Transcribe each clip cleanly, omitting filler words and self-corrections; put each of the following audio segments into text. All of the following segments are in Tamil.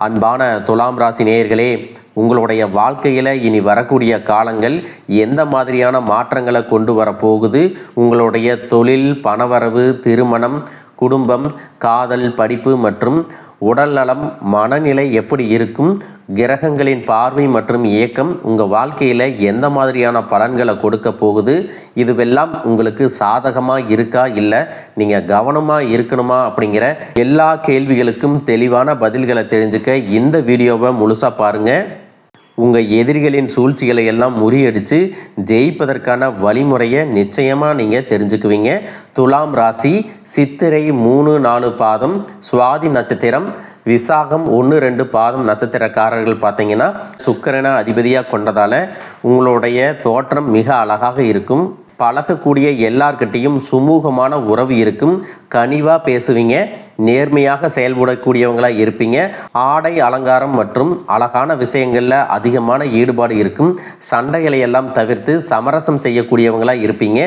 அன்பான துலாம் ராசி நேயர்களே, உங்களுடைய வாழ்க்கையில் இனி வரக்கூடிய காலங்கள் எந்த மாதிரியான மாற்றங்களை கொண்டு வரப்போகுது, உங்களுடைய தொழில், பணவரவு, திருமணம், குடும்பம், காதல், படிப்பு மற்றும் உடல்நலம், மனநிலை எப்படி இருக்கும், கிரகங்களின் பார்வை மற்றும் இயக்கம் உங்கள் வாழ்க்கையில் எந்த மாதிரியான பலன்களை கொடுக்க போகுது, இதுவெல்லாம் உங்களுக்கு சாதகமாக இருக்கா இல்லை நீங்கள் கவனமாக இருக்கணுமா அப்படிங்கிற எல்லா கேள்விகளுக்கும் தெளிவான பதில்களை தெரிஞ்சுக்க இந்த வீடியோவை முழுசாக பாருங்கள். உங்கள் எதிரிகளின் சூழ்ச்சிகளை எல்லாம் முறியடித்து ஜெயிப்பதற்கான வழிமுறையை நிச்சயமாக நீங்கள் தெரிஞ்சுக்குவீங்க. துலாம் ராசி சித்திரை 3-4 பாதம், சுவாதி நட்சத்திரம், விசாகம் 1-2 பாதம் நட்சத்திரக்காரர்கள் பார்த்தீங்கன்னா சுக்கிரனை அதிபதியாக கொண்டதால் உங்களுடைய தோற்றம் மிக அழகாக இருக்கும். பழகக்கூடிய எல்லார்கிட்டையும் சுமூகமான உறவு இருக்கும். கனிவாக பேசுவீங்க, நேர்மையாக செயல்படக்கூடியவங்களாக இருப்பீங்க. ஆடை அலங்காரம் மற்றும் அழகான விஷயங்களில் அதிகமான ஈடுபாடு இருக்கும். சண்டைகளை எல்லாம் தவிர்த்து சமரசம் செய்யக்கூடியவங்களாக இருப்பீங்க.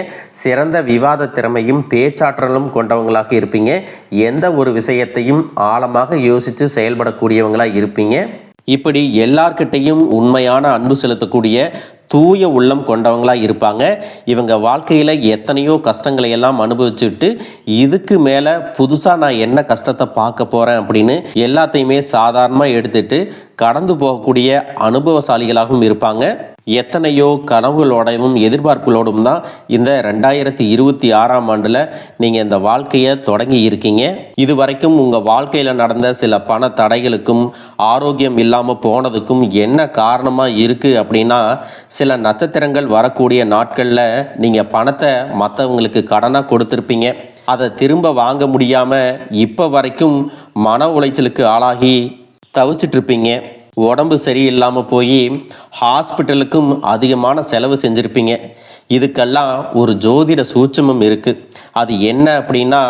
சிறந்த விவாத திறமையும் பேச்சாற்றலும் கொண்டவங்களாக இருப்பீங்க. எந்த ஒரு விஷயத்தையும் ஆழமாக யோசித்து செயல்படக்கூடியவங்களாக இருப்பீங்க. இப்படி எல்லார்கிட்டையும் உண்மையான அன்பு செலுத்தக்கூடிய தூய உள்ளம் கொண்டவங்களாக இருப்பாங்க. இவங்க வாழ்க்கையில் எத்தனையோ கஷ்டங்களை எல்லாம் அனுபவிச்சுட்டு இதுக்கு மேலே புதுசாக நான் என்ன கஷ்டத்தை பார்க்க போகிறேன் அப்படின்னு எல்லாத்தையுமே சாதாரணமாக எடுத்துட்டு கடந்து போகக்கூடிய அனுபவசாலிகளாகவும் இருப்பாங்க. எத்தனையோ கனவுகளோடவும் எதிர்பார்ப்புகளோடும் தான் இந்த 2026ஆம் ஆண்டில் நீங்கள் இந்த வாழ்க்கையை தொடங்கி இருக்கீங்க. இது வரைக்கும் உங்கள் வாழ்க்கையில் நடந்த சில பண தடைகளுக்கும் ஆரோக்கியம் இல்லாமல் போனதுக்கும் என்ன காரணமாக இருக்குது அப்படின்னா, சில நட்சத்திரங்கள் வரக்கூடிய நாட்களில் நீங்கள் பணத்தை மற்றவங்களுக்கு கடனாக கொடுத்துருப்பீங்க. அதை திரும்ப வாங்க முடியாமல் இப்போ வரைக்கும் மன உளைச்சலுக்கு ஆளாகி தவிச்சிட்ருப்பீங்க. உடம்பு சரியில்லாமல் போய் ஹாஸ்பிட்டலுக்கும் அதிகமான செலவு செஞ்சுருப்பீங்க. இதுக்கெல்லாம் ஒரு ஜோதிட சூட்சமம் இருக்குது. அது என்ன அப்படின்னா,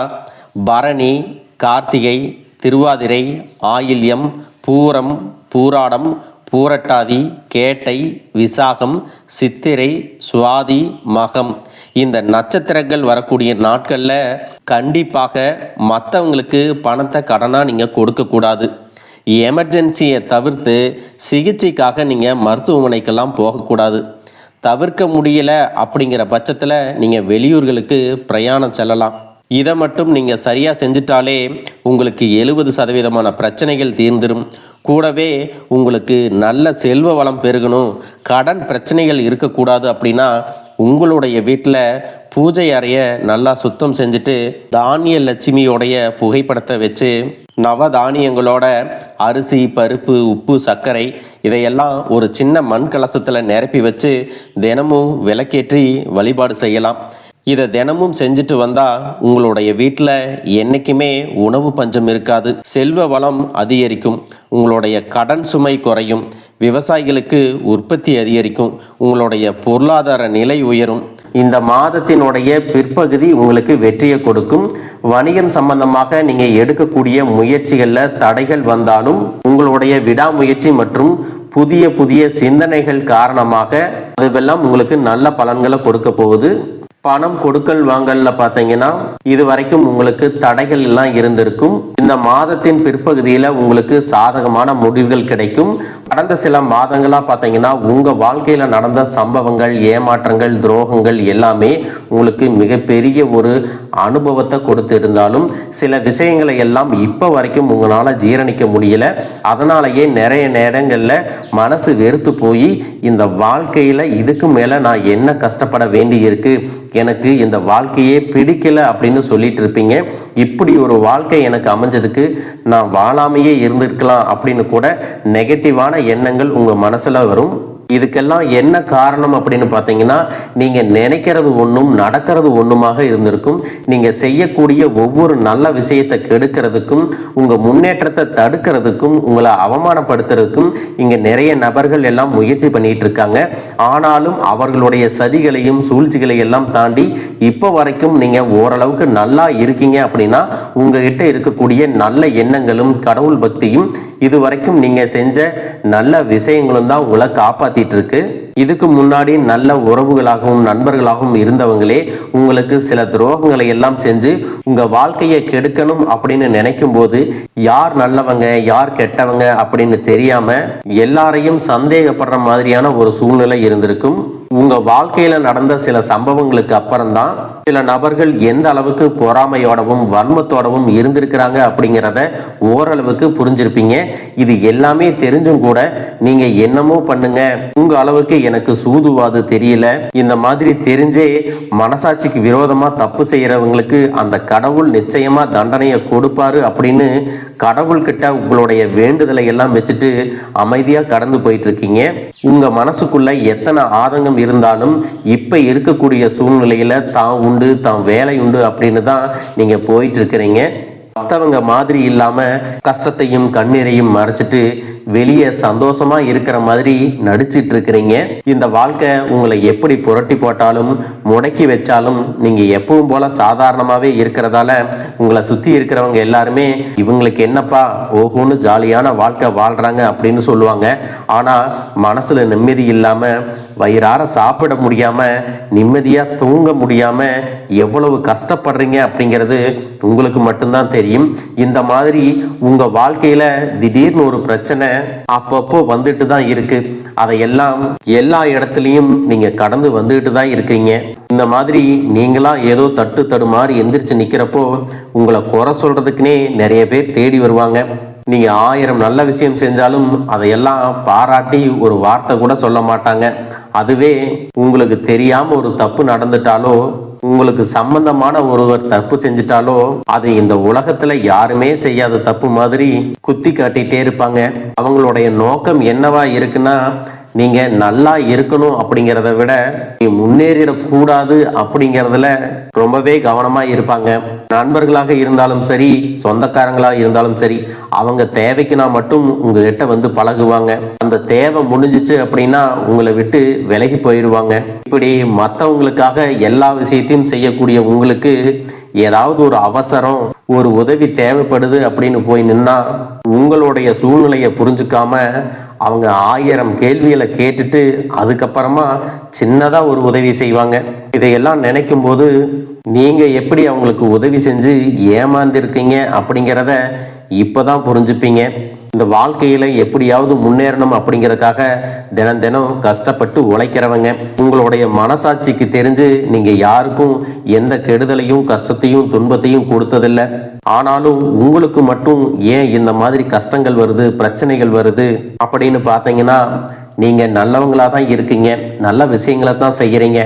பரணி, கார்த்திகை, திருவாதிரை, ஆயில்யம், பூரம், பூராடம், பூரட்டாதி, கேட்டை, விசாகம், சித்திரை, சுவாதி, மகம் இந்த நட்சத்திரங்கள் வரக்கூடிய நாட்களில் கண்டிப்பாக மற்றவங்களுக்கு பணத்தை கடனாக நீங்கள் கொடுக்கக்கூடாது. எமர்ஜென்சியை தவிர்த்து சிகிச்சைக்காக நீங்கள் மருத்துவமனைக்கெல்லாம் போகக்கூடாது. தவிர்க்க முடியலை அப்படிங்கிற பட்சத்தில் நீங்கள் வெளியூர்களுக்கு பிரயாணம் செல்லலாம். இதை மட்டும் நீங்கள் சரியாக செஞ்சிட்டாலே உங்களுக்கு 70% பிரச்சனைகள் தீர்ந்துடும். கூடவே உங்களுக்கு நல்ல செல்வ வளம் பெருகணும், கடன் பிரச்சனைகள் இருக்கக்கூடாது அப்படின்னா உங்களுடைய வீட்டில் பூஜை அறையை நல்லா சுத்தம் செஞ்சுட்டு தானிய லட்சுமியோடைய புகைப்படத்தை வச்சு நவதானியங்களோட அரிசி, பருப்பு, உப்பு, சர்க்கரை இதையெல்லாம் ஒரு சின்ன மண் கலசத்தில் நிரப்பி வச்சு தினமும் விளக்கேற்றி வழிபாடு செய்யலாம். இதை தினமும் செஞ்சுட்டு வந்தால் உங்களுடைய வீட்டில் என்றைக்குமே உணவு பஞ்சம் இருக்காது, செல்வ வளம் அதிகரிக்கும், உங்களுடைய கடன் சுமை குறையும், விவசாயிகளுக்கு உற்பத்தி அதிகரிக்கும், உங்களுடைய பொருளாதார நிலை உயரும். இந்த மாதத்தினுடைய பிற்பகுதி உங்களுக்கு வெற்றியை கொடுக்கும். வணிகம் சம்பந்தமாக நீங்கள் எடுக்கக்கூடிய முயற்சிகளில் தடைகள் வந்தாலும் உங்களுடைய விடாமுயற்சி மற்றும் புதிய புதிய சிந்தனைகள் காரணமாக அதுவெல்லாம் உங்களுக்கு நல்ல பலன்களை கொடுக்க போகுது. பணம் கொடுக்கல் வாங்கல்ல பார்த்தீங்கன்னா இது வரைக்கும் உங்களுக்கு தடைகள் எல்லாம் இருந்திருக்கும். இந்த மாதத்தின் பிற்பகுதியில் உங்களுக்கு சாதகமான முடிவுகள் கிடைக்கும். கடந்த சில மாதங்களாக பார்த்தீங்கன்னா உங்கள் வாழ்க்கையில் நடந்த சம்பவங்கள், ஏமாற்றங்கள், துரோகங்கள் எல்லாமே உங்களுக்கு மிகப்பெரிய ஒரு அனுபவத்தை கொடுத்து இருந்தாலும் சில விஷயங்களை எல்லாம் இப்போ வரைக்கும் உங்களால் ஜீரணிக்க முடியல. அதனாலேயே நிறைய நேரங்களில் மனசு வெறுத்து போய் இந்த வாழ்க்கையில் இதுக்கு மேலே நான் என்ன கஷ்டப்பட வேண்டி இருக்கு, எனக்கு இந்த வாழ்க்கையே பிடிக்கல அப்படின்னு சொல்லிட்டு இருப்பீங்க. இப்படி ஒரு வாழ்க்கை எனக்கு அமைஞ்சதுக்கு நான் வாழாமையே இருந்திருக்கலாம் அப்படின்னு கூட நெகட்டிவான எண்ணங்கள் உங்க மனசுல வரும். இதுக்கெல்லாம் என்ன காரணம் அப்படின்னு பார்த்தீங்கன்னா, நீங்கள் நினைக்கிறது ஒன்றும் நடக்கிறது ஒன்றுமாக இருந்திருக்கும். நீங்கள் செய்யக்கூடிய ஒவ்வொரு நல்ல விஷயத்தை கெடுக்கிறதுக்கும், உங்கள் முன்னேற்றத்தை தடுக்கிறதுக்கும், உங்களை அவமானப்படுத்துறதுக்கும் இங்கே நிறைய நபர்கள் எல்லாம் முயற்சி பண்ணிட்டு இருக்காங்க. ஆனாலும் அவர்களுடைய சதிகளையும் சூழ்ச்சிகளையும் எல்லாம் தாண்டி இப்போ வரைக்கும் நீங்கள் ஓரளவுக்கு நல்லா இருக்கீங்க அப்படின்னா உங்ககிட்ட இருக்கக்கூடிய நல்ல எண்ணங்களும் கடவுள் பக்தியும் இதுவரைக்கும் நீங்கள் செஞ்ச நல்ல விஷயங்களும் தான் உங்களை காப்பாற்றி ஏமாத்திட்டு இருக்கு. இதுக்கு முன்னாடி நல்ல உறவுகளாகவும் நண்பர்களாகவும் இருந்தவங்களே உங்களுக்கு சில துரோகங்களை எல்லாம் செஞ்சு உங்க வாழ்க்கையை கெடுக்கணும் அப்படின்னு நினைக்கும் போது யார் நல்லவங்க யார் கெட்டவங்க அப்படின்னு தெரியாம எல்லாரையும் சந்தேகப்படுற மாதிரியான ஒரு சூழ்நிலை இருந்திருக்கும். உங்க வாழ்க்கையில நடந்த சில சம்பவங்களுக்கு அப்புறம்தான் சில நபர்கள் எந்த அளவுக்கு பொறாமையோடவும் வன்மத்தோடவும் இருந்திருக்கிறாங்க அப்படிங்கிறத ஓரளவுக்கு புரிஞ்சிருப்பீங்க. இது எல்லாமே தெரிஞ்சும் கூட நீங்க என்னமோ பண்ணுங்க, உங்க அளவுக்கு எனக்கு சூதுவாது தெரியல, இந்த மாதிரி தெரிஞ்சே மனசாட்சிக்கு விரோதமா தப்பு செய்யறவங்களுக்கு அந்த கடவுள் நிச்சயமா தண்டனையை கொடுப்பாரு அப்படின்னு கடவுள்கிட்ட உங்களுடைய வேண்டுதலை எல்லாம் வச்சுட்டு அமைதியா கடந்து போயிட்டு இருக்கீங்க. உங்க மனசுக்குள்ள எத்தனை ஆதங்கம் இருந்தாலும் இப்ப இருக்கக்கூடிய சூழ்நிலையில தான் உண்டு தான் வேலை உண்டு அப்படின்னு தான் நீங்க போயிட்டு இருக்கிறீங்க. மற்றவங்க மாதிரி இல்லாம கஷ்டத்தையும் கண்ணீரையும் மறைச்சிட்டு வெளியே சந்தோஷமா இருக்கிற மாதிரி நடிச்சிட்டு இருக்கிறீங்க. இந்த வாழ்க்கை உங்களை எப்படி புரட்டி போட்டாலும் முடக்கி வச்சாலும் நீங்க எப்பவும் போல சாதாரணமாவே இருக்கிறதால உங்களை சுத்தி இருக்கிறவங்க எல்லாருமே இவங்களுக்கு என்னப்பா ஓஹோன்னு ஜாலியான வாழ்க்கை வாழ்றாங்க அப்படின்னு சொல்லுவாங்க. ஆனா மனசுல நிம்மதி இல்லாம வயிறார சாப்பிட முடியாம நிம்மதியா தூங்க முடியாம எவ்வளவு கஷ்டப்படுறீங்க அப்படிங்கிறது உங்களுக்கு மட்டும்தான் தெரியும். இந்த மாதிரி உங்க வாழ்க்கையில திடீர்னு ஒரு பிரச்சனை அப்பப்போ வந்துட்டு தான் இருக்கு. அதையெல்லாம் எல்லா இடத்துலயும் நீங்க கடந்து வந்துட்டு தான் இருக்கீங்க. இந்த மாதிரி நீங்களா ஏதோ தட்டு தடுமாறி எந்திரிச்சு நிக்கிறப்போ உங்களை குறை சொல்றதுக்குன்னே நிறைய பேர் தேடி வருவாங்க. நீங்க 1000 நல்ல விஷயம் செஞ்சாலும் அதையெல்லாம் பாராட்டி ஒரு வார்த்தை கூட சொல்ல மாட்டாங்க. அதுவே உங்களுக்கு தெரியாம ஒரு தப்பு நடந்துட்டாலோ உங்களுக்கு சம்பந்தமான ஒருவர் தப்பு செஞ்சிட்டாலோ அது இந்த உலகத்துல யாருமே செய்யாத தப்பு மாதிரி குத்தி காட்டிட்டே இருப்பாங்க. அவங்களுடைய நோக்கம் என்னவா இருக்குன்னா நீங்க நல்லா இருக்கணும் அப்படிங்கிறத விட நீ முன்னேறிடக்கூடாது அப்படிங்கிறதுல ரொம்பவே கவனமா இருப்பாங்க. நண்பர்களாக இருந்தாலும் சரி சொந்தக்காரங்களாக இருந்தாலும் சரி அவங்க தேவைக்குனா மட்டும் உங்ககிட்ட வந்து பழகுவாங்க. அந்த தேவை முடிஞ்சிச்சு அப்படின்னா உங்களை விட்டு விலகி போயிடுவாங்க. இப்படி மற்றவங்களுக்காக எல்லா விஷயத்தையும் செய்யக்கூடிய உங்களுக்கு ஏதாவது ஒரு அவசரம் ஒரு உதவி தேவைப்படுது அப்படின்னு போய் நின்னா உங்களுடைய சூழ்நிலையை புரிஞ்சுக்காம அவங்க 1000 கேள்விகளை கேட்டுட்டு அதுக்கப்புறமா சின்னதா ஒரு உதவி செய்வாங்க. இதையெல்லாம் நினைக்கும் போது நீங்க எப்படி அவங்களுக்கு உதவி செஞ்சு ஏமாந்திருக்கீங்க அப்படிங்கிறத இப்பதான் புரிஞ்சுப்பீங்க. இந்த வாழ்க்கையில எப்படியாவது முன்னேறணும் அப்படிங்கறதுக்காக தினம் தினம் கஷ்டப்பட்டு உழைக்கிறவங்க. உங்களுடைய மனசாட்சிக்கு தெரிஞ்சு நீங்க யாருக்கும் எந்த கெடுதலையும் கஷ்டத்தையும் துன்பத்தையும் கொடுத்ததில்லை. ஆனாலும் உங்களுக்கு மட்டும் ஏன் இந்த மாதிரி கஷ்டங்கள் வருது பிரச்சனைகள் வருது அப்படின்னு பார்த்தீங்கன்னா நீங்க நல்லவங்களா தான் இருக்கீங்க, நல்ல விஷயங்களை தான் செய்யறீங்க.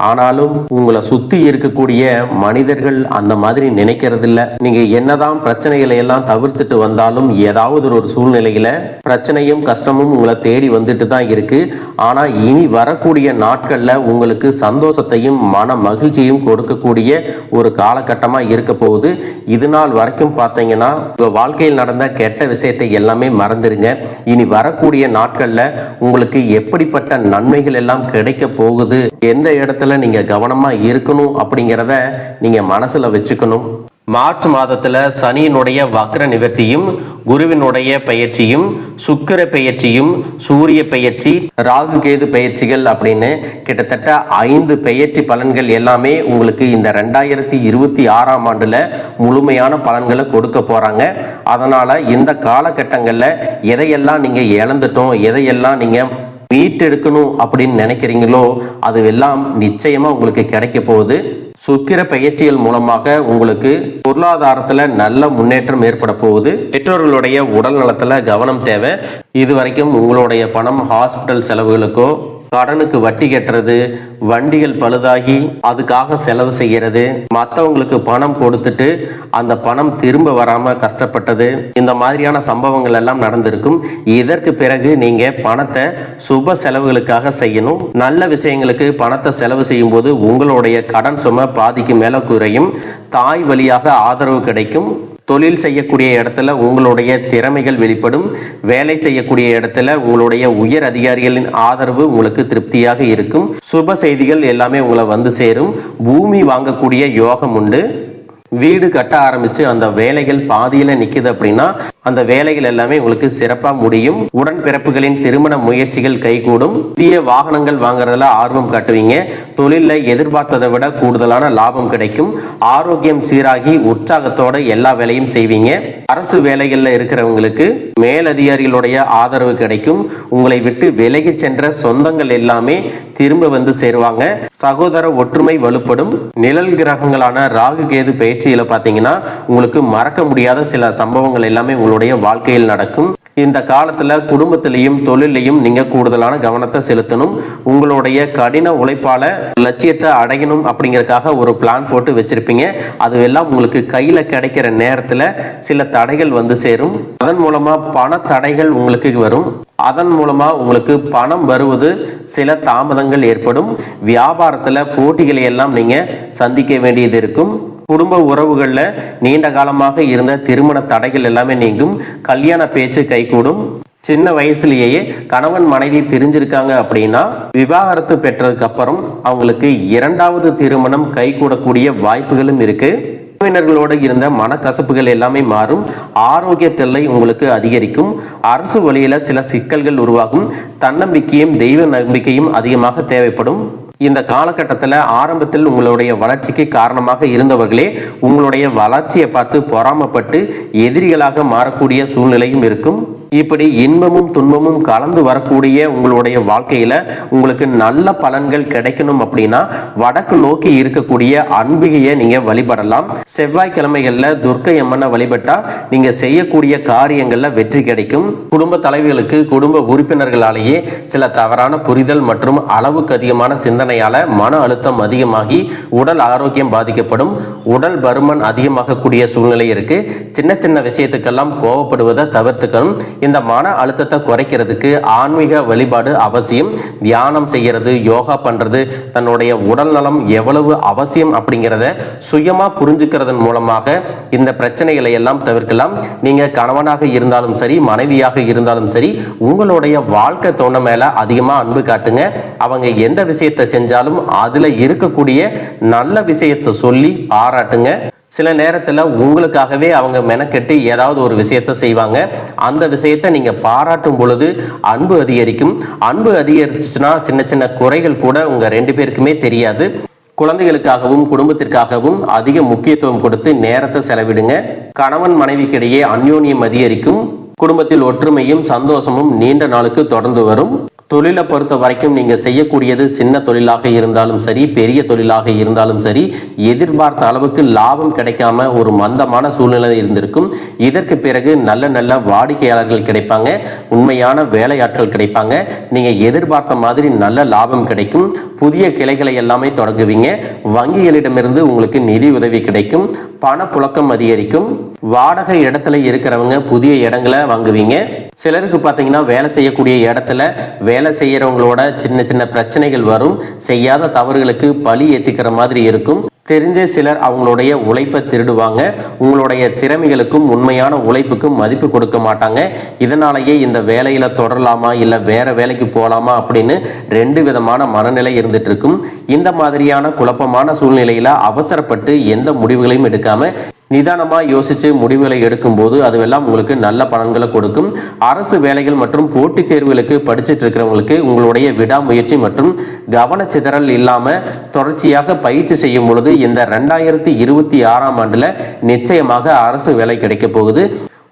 ஆனாலும் உங்களை சுத்தி இருக்கக்கூடிய மனிதர்கள் அந்த மாதிரி நினைக்கிறது இல்ல. நீங்க என்னதான் பிரச்சனைகளை எல்லாம் தவிர்த்துட்டு வந்தாலும் ஏதாவது ஒரு சூழ்நிலையில பிரச்சனையும் கஷ்டமும் உங்களை தேடி வந்துட்டு தான் இருக்கு. ஆனா இனி வரக்கூடிய நாட்கள்ல உங்களுக்கு சந்தோஷத்தையும் மன மகிழ்ச்சியும் கொடுக்கக்கூடிய ஒரு காலகட்டமா இருக்க போகுது. இது நாள் வரைக்கும் பார்த்தீங்கன்னா உங்க வாழ்க்கையில் நடந்த கெட்ட விஷயத்தை எல்லாமே மறந்துருங்க. இனி வரக்கூடிய நாட்கள்ல உங்களுக்கு எப்படிப்பட்ட நன்மைகள் எல்லாம் கிடைக்க போகுது, எந்த இடத்துல நீங்க கவனமா இருக்கணும் அப்படிங்கிறத நீங்க மனசுல வச்சுக்கணும். மார்ச் மாதத்துல சனியினுடைய வக்ர நிவர்த்தியும் குருவினுடைய பெயர்ச்சியும் சுக்கிர பெயர்ச்சியும் சூரிய பெயர்ச்சி ராகு கேது பெயர்ச்சிகள் அப்படின்னு கிட்டத்தட்ட 5 பெயர்ச்சி பலன்கள் எல்லாமே உங்களுக்கு இந்த 2026ஆம் ஆண்டுல முழுமையான பலன்களை கொடுக்க போறாங்க. அதனால இந்த காலகட்டங்கள்ல எதையெல்லாம் நீங்க இழந்துட்டோம் எதையெல்லாம் நீங்க மீட்டெடுக்கணும் அப்படின்னு நினைக்கிறீங்களோ அதுவெல்லாம் நிச்சயமா உங்களுக்கு கிடைக்க போகுது. சுக்கிர பெயர்ச்சிகள் மூலமாக உங்களுக்கு பொருளாதாரத்துல நல்ல முன்னேற்றம் ஏற்பட போகுது. பெற்றோர்களுடைய உடல் நலத்துல கவனம் தேவை. இதுவரைக்கும் உங்களுடைய பணம் ஹாஸ்பிட்டல் செலவுகளுக்கோ கடனுக்கு வட்டி கட்டுறது, வண்டிகள் பழுதாகி அதுக்காக செலவு செய்கிறது, மற்றவங்களுக்கு பணம் கொடுத்துட்டு அந்த பணம் திரும்ப வராம கஷ்டப்பட்டது, இந்த மாதிரியான சம்பவங்கள் எல்லாம் நடந்திருக்கும். இதற்கு பிறகு நீங்க பணத்தை சுப செலவுகளுக்காக செய்யணும். நல்ல விஷயங்களுக்கு பணத்தை செலவு செய்யும் போது உங்களுடைய கடன் சுமை பாதிக்கு மேல குறையும். தாய் வழியாக ஆதரவு கிடைக்கும். தொழில் செய்யக்கூடிய இடத்துல உங்களுடைய திறமைகள் வெளிப்படும். வேலை செய்யக்கூடிய இடத்துல உங்களுடைய உயர் அதிகாரிகளின் ஆதரவு உங்களுக்கு திருப்தியாக இருக்கும். சுப செய்திகள் எல்லாமே உங்களை வந்து சேரும். பூமி வாங்கக்கூடிய யோகம் உண்டு. வீடு கட்ட ஆரம்பிச்சு அந்த வேலைகள் பாதியில நிக்குது அப்படின்னா அந்த வேலைகள் எல்லாமே உங்களுக்கு சிறப்பா முடியும். உடன்பிறப்புகளின் திருமண முயற்சிகள் கைகூடும். புதிய வாகனங்கள் வாங்குறதுல ஆர்வம் காட்டுவீங்க. தொழில எதிர்பார்த்ததை விட கூடுதலான லாபம் கிடைக்கும். ஆரோக்கியம் சீராகி உற்சாகத்தோட எல்லா வேலையும் செய்வீங்க. அரசு வேலைகள்ல இருக்கிறவங்களுக்கு மேலதிகாரிகளுடைய ஆதரவு கிடைக்கும். உங்களை விட்டு விலகி சென்ற சொந்தங்கள் எல்லாமே திரும்ப வந்து சேருவாங்க. சகோதர ஒற்றுமை வலுப்படும். நிழல் கிரகங்களான ராகு கேது பயிற்சியில பாத்தீங்கன்னா உங்களுக்கு மறக்க முடியாத சில சம்பவங்கள் எல்லாமே உங்களுடைய வாழ்க்கையில் நடக்கும். இந்த காலத்துல குடும்பத்திலையும் தொழிலையும் நீங்க கூடுதலான கவனத்தை செலுத்தணும். உங்களுடைய கடின உழைப்பால லட்சியத்தை அடையணும் அப்படிங்கறதுக்காக ஒரு பிளான் போட்டு வச்சிருப்பீங்க. அது எல்லாம் உங்களுக்கு கையில கிடைக்கிற நேரத்துல சில தடைகள் வந்து சேரும். அதன் மூலமா பண தடைகள் உங்களுக்கு வரும். அதன் மூலமா உங்களுக்கு பணம் வருவது சில தாமதங்கள் ஏற்படும். வியாபாரத்துல போட்டிகளை எல்லாம் நீங்க சந்திக்க வேண்டியது இருக்கும். குடும்ப உறவுகள்ல நீண்ட காலமாக இருந்த திருமண தடைகள் எல்லாமே நீங்கும். கல்யாண பேச்சு கைகூடும். சின்ன வயசுலேயே கணவன் மனைவி பிரிஞ்சிருக்காங்க அப்படின்னா விவாகரத்து பெற்றதுக்கு அப்புறம் அவங்களுக்கு இரண்டாவது திருமணம் கைகூடக்கூடிய வாய்ப்புகளும் இருக்கு. உறவினர்களோடு இருந்த மனக்கசப்புகள் எல்லாமே மாறும். ஆரோக்கிய தொல்லை உங்களுக்கு அதிகரிக்கும். அரசு வழியில சில சிக்கல்கள் உருவாகும். தன்னம்பிக்கையும் தெய்வ நம்பிக்கையும் அதிகமாக தேவைப்படும். இந்த காலகட்டத்தில் ஆரம்பத்தில் உங்களுடைய வளர்ச்சிக்கு காரணமாக இருந்தவர்களே உங்களுடைய வளர்ச்சியை பார்த்து பொறாமப்பட்டு எதிரிகளாக மாறக்கூடிய சூழ்நிலையும் இருக்கும். இப்படி இன்பமும் துன்பமும் கலந்து வரக்கூடிய உங்களுடைய வாழ்க்கையில உங்களுக்கு நல்ல பலன்கள் கிடைக்கணும் அப்படின்னா வடக்கு நோக்கி இருக்கக்கூடிய அம்பிகையை நீங்க வழிபடலாம். செவ்வாய்க்கிழமைகள்ல துர்க்கை அம்மனை வழிபட்டா நீங்க செய்யக்கூடிய காரியங்கள்ல வெற்றி கிடைக்கும். குடும்ப தலைவிகளுக்கு குடும்ப உறுப்பினர்களாலேயே சில தவறான புரிதல் மற்றும் அளவுக்கு அதிகமான சிந்தனையால மன அழுத்தம் அதிகமாகி உடல் ஆரோக்கியம் பாதிக்கப்படும். உடல் பருமன் அதிகமாகக்கூடிய சூழ்நிலை இருக்கு. சின்ன சின்ன விஷயத்துக்கெல்லாம் கோவப்படுவதை தவிர்த்துக்கணும். இந்த மன அழுத்தத்தை குறைக்கிறதுக்கு ஆன்மீக வழிபாடு அவசியம். தியானம் செய்யறது, யோகா பண்றது, தன்னுடைய உடல் நலம் எவ்வளவு அவசியம் அப்படிங்கிறத சுயமா புரிஞ்சுக்கிறதன் மூலமாக இந்த பிரச்சனைகளை எல்லாம் தவிர்க்கலாம். நீங்க கணவனாக இருந்தாலும் சரி, மனைவியாக இருந்தாலும் சரி, உங்களுடைய வாழ்க்கை துணை மேல அதிகமா அன்பு காட்டுங்க. அவங்க எந்த விஷயத்தை செஞ்சாலும் அதுல இருக்கக்கூடிய நல்ல விஷயத்தை சொல்லி பாராட்டுங்க. சில நேரத்தில் உங்களுக்காகவே அவங்க மெனக்கெட்டு ஏதாவது ஒரு விஷயத்த செய்வாங்க. அந்த விஷயத்தை நீங்க பாராட்டும் பொழுது அன்பு அதிகரிக்கும். அன்பு அதிகரிச்சுன்னா சின்ன சின்ன குறைகள் கூட உங்க ரெண்டு பேருக்குமே தெரியாது. குழந்தைகளுக்காகவும் குடும்பத்திற்காகவும் அதிக முக்கியத்துவம் கொடுத்து நேரத்தை செலவிடுங்க. கணவன் மனைவிக்கிடையே அந்யோன்யம் அதிகரிக்கும். குடும்பத்தில் ஒற்றுமையும் சந்தோஷமும் நீண்ட நாளுக்கு தொடர்ந்து வரும். தொழிலை பொறுத்த வரைக்கும் நீங்க செய்யக்கூடியது சின்ன தொழிலாக இருந்தாலும் சரி, பெரிய தொழிலாக இருந்தாலும் சரி, எதிர்பார்த்த அளவுக்கு லாபம் கிடைக்காம ஒரு மந்தமான சூழ்நிலை இருந்திருக்கும். இதற்கு பிறகு நல்ல நல்ல வாடிக்கையாளர்கள் கிடைப்பாங்க. உண்மையான வேலையாட்கள் கிடைப்பாங்க. நீங்க எதிர்பார்த்த மாதிரி நல்ல லாபம் கிடைக்கும். புதிய கிளைகளை எல்லாமே தொடங்குவீங்க. வங்கிகளிடமிருந்து உங்களுக்கு நிதி உதவி கிடைக்கும். பணப்புழக்கம் அதிகரிக்கும். வாடகை இடத்துல இருக்கிறவங்க புதிய இடங்களை வாங்குவீங்க. சிலருக்கு பார்த்தீங்கன்னா வேலை செய்யக்கூடிய இடத்துல வேலை செய்யறவங்களோட சின்ன சின்ன பிரச்சனைகள் வரும். செய்யாத தவறுகளுக்கு பழி ஏத்திக்கிற மாதிரி இருக்கும். தெரிஞ்ச சிலர் அவங்களுடைய உழைப்பை திருடுவாங்க. உங்களுடைய திறமைகளுக்கும் உண்மையான உழைப்புக்கும் மதிப்பு கொடுக்க மாட்டாங்க. இதனாலேயே இந்த வேலையில தொடரலாமா இல்ல வேற வேலைக்கு போகலாமா அப்படின்னு ரெண்டு விதமான மனநிலை இருந்துட்டு இருக்கும். இந்த மாதிரியான குழப்பமான சூழ்நிலையில அவசரப்பட்டு எந்த முடிவுகளையும் எடுக்காம நிதானமா யோசிச்சு முடிவுகளை எடுக்கும் போது அதுவெல்லாம் உங்களுக்கு நல்ல பலன்களை கொடுக்கும். அரசு வேலைகள் மற்றும் போட்டித் தேர்வுகளுக்கு படிச்சுட்டு இருக்கிறவங்களுக்கு உங்களுடைய விடாமுயற்சி மற்றும் கவனச்சிதறல் இல்லாம தொடர்ச்சியாக பயிற்சி செய்யும் பொழுது இந்த 2026ஆம் ஆண்டுல நிச்சயமாக அரசு வேலை கிடைக்க போகுது.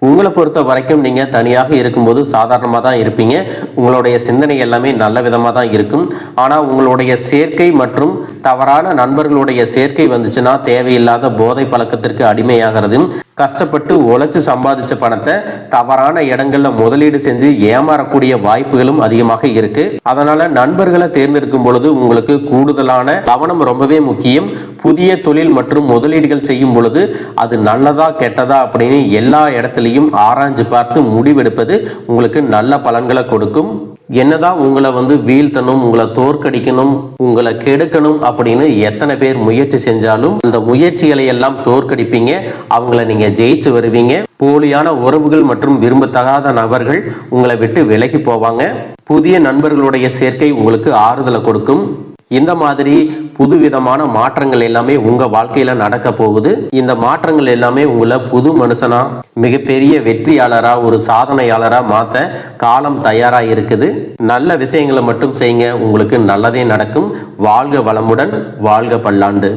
உங்களை பொறுத்த வரைக்கும் நீங்க தனியாக இருக்கும்போது சாதாரணமாக தான் இருப்பீங்க. உங்களுடைய சிந்தனை எல்லாமே நல்ல விதமாக தான் இருக்கும். ஆனால் உங்களுடைய சேர்க்கை மற்றும் தவறான நண்பர்களுடைய சேர்க்கை வந்துச்சுன்னா தேவையில்லாத போதை பழக்கத்திற்கு அடிமையாகிறதும், கஷ்டப்பட்டு உழைச்சு சம்பாதிச்ச பணத்தை தவறான இடங்கள்ல முதலீடு செஞ்சு ஏமாறக்கூடிய வாய்ப்புகளும் அதிகமாக இருக்கு. அதனால நண்பர்களை தேர்ந்தெடுக்கும் பொழுது உங்களுக்கு கூடுதலான கவனம் ரொம்பவே முக்கியம். புதிய தொழில் மற்றும் முதலீடுகள் செய்யும் பொழுது அது நல்லதா கெட்டதா அப்படின்னு எல்லா இடத்துலையும் ஆராய்ஞ்சு பார்த்து முடிவெடுப்பது உங்களுக்கு நல்ல பலன்களை கொடுக்கும். என்னதான் உங்களை வீழ்த்தணும், உங்களை தோற்கடிக்கணும், உங்களை கெடுக்கணும் அப்படின்னு எத்தனை பேர் முயற்சி செஞ்சாலும் அந்த முயற்சிகளை எல்லாம் தோற்கடிப்பீங்க. அவங்கள நீங்க ஜெயிச்சு வருவீங்க. போலியான உறவுகள் மற்றும் விரும்பத்தகாத நபர்கள் உங்களை விட்டு விலகி போவாங்க. புதிய நண்பர்களுடைய சேர்க்கை உங்களுக்கு ஆறுதலை கொடுக்கும். இந்த மாதிரி புதுவிதமான மாற்றங்கள் எல்லாமே உங்க வாழ்க்கையில நடக்க போகுது. இந்த மாற்றங்கள் எல்லாமே உங்களை புது மனுஷனா, மிகப்பெரிய வெற்றியாளரா, ஒரு சாதனையாளரா மாத்த காலம் தயாரா இருக்குது. நல்ல விஷயங்களை மட்டும் செய்யுங்க, உங்களுக்கு நல்லதே நடக்கும். வாழ்க வளமுடன், வாழ்க பல்லாண்டு.